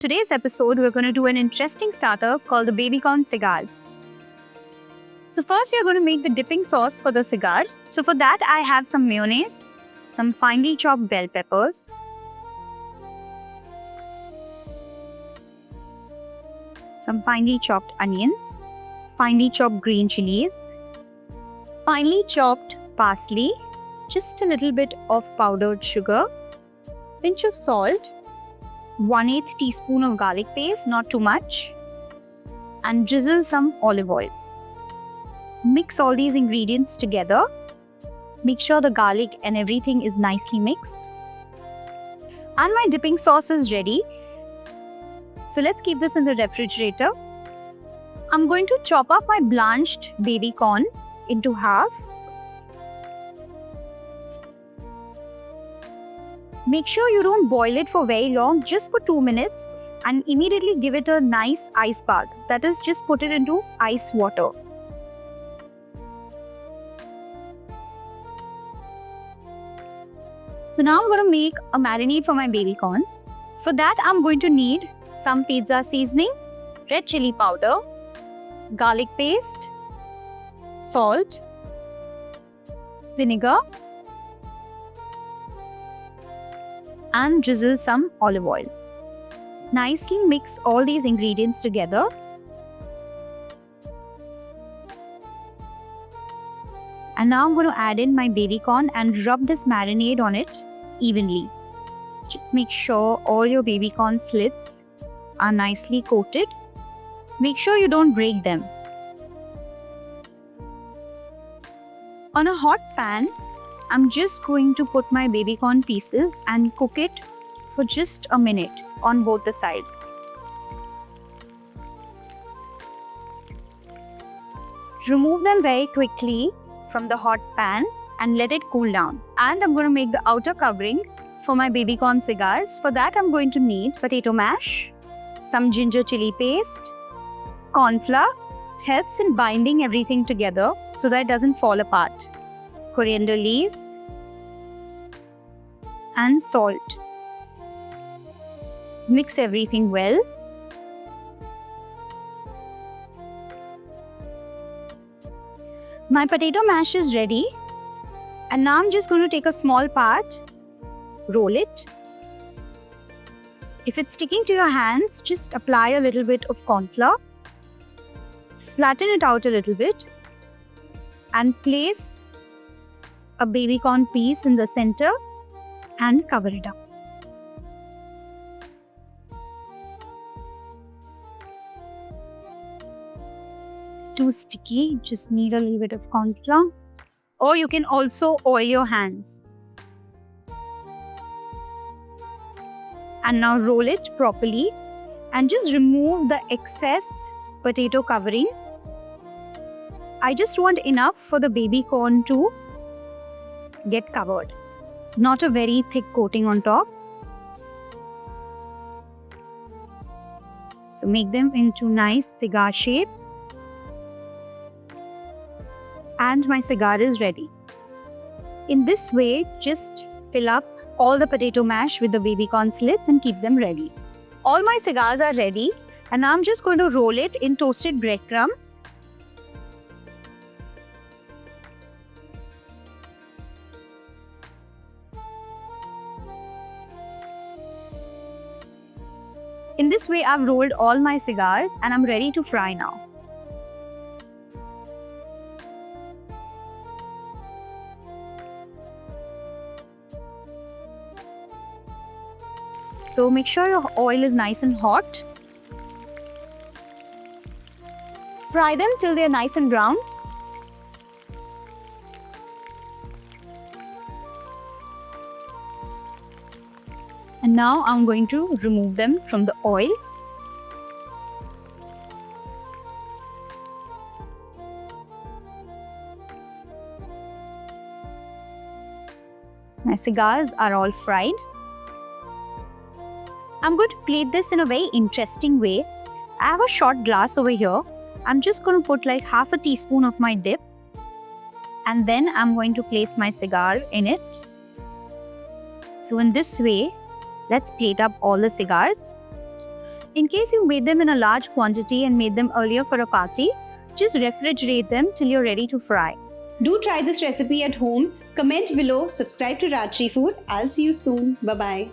Today's episode, we're going to do an interesting starter called the Baby Corn Cigars. So first, we're going to make the dipping sauce for the cigars. So for that, I have some mayonnaise, some finely chopped bell peppers, some finely chopped onions, finely chopped green chilies, finely chopped parsley, just a little bit of powdered sugar, pinch of salt, 1/8 teaspoon of garlic paste, not too much, and drizzle some olive oil. Mix all these ingredients together. Make sure the garlic and everything is nicely mixed. And my dipping sauce is ready. So let's keep this in the refrigerator. I'm going to chop up my blanched baby corn into half. Make sure you don't boil it for very long, just for 2 minutes, and immediately give it a nice ice bath. That is, just put it into ice water. So now I'm going to make a marinade for my baby corns. For that, I'm going to need some pizza seasoning, red chilli powder, garlic paste, salt, vinegar, and drizzle some olive oil. Nicely mix all these ingredients together. And now I'm going to add in my baby corn and rub this marinade on it evenly. Just make sure all your baby corn slits are nicely coated. Make sure you don't break them. On a hot pan, I'm just going to put my baby corn pieces and cook it for just a minute on both the sides. Remove them very quickly from the hot pan and let it cool down. And I'm going to make the outer covering for my baby corn cigars. For that, I'm going to need potato mash, some ginger chili paste, cornflour, helps in binding everything together so that it doesn't fall apart, coriander leaves, and salt. Mix everything well. My potato mash is ready, and now I'm just going to take a small part, roll it. If it's sticking to your hands, just apply a little bit of cornflour, flatten it out a little bit, and place a baby corn piece in the center and cover it up. It's too sticky, just need a little bit of cornflour. Or you can also oil your hands. And now roll it properly and just remove the excess potato covering. I just want enough for the baby corn to get covered, not a very thick coating on top. So make them into nice cigar shapes. And my cigar is ready. In this way, just fill up all the potato mash with the baby corn slits and keep them ready. All my cigars are ready, and now I'm just going to roll it in toasted breadcrumbs. In this way, I've rolled all my cigars and I'm ready to fry now. So make sure your oil is nice and hot. Fry them till they're nice and brown. And now I'm going to remove them from the oil. My cigars are all fried. I'm going to plate this in a very interesting way. I have a shot glass over here. I'm just going to put like half a teaspoon of my dip. And then I'm going to place my cigar in it. So in this way, let's plate up all the cigars. In case you made them in a large quantity and made them earlier for a party, just refrigerate them till you're ready to fry. Do try this recipe at home. Comment below, subscribe to Rajshri Food. I'll see you soon. Bye-bye.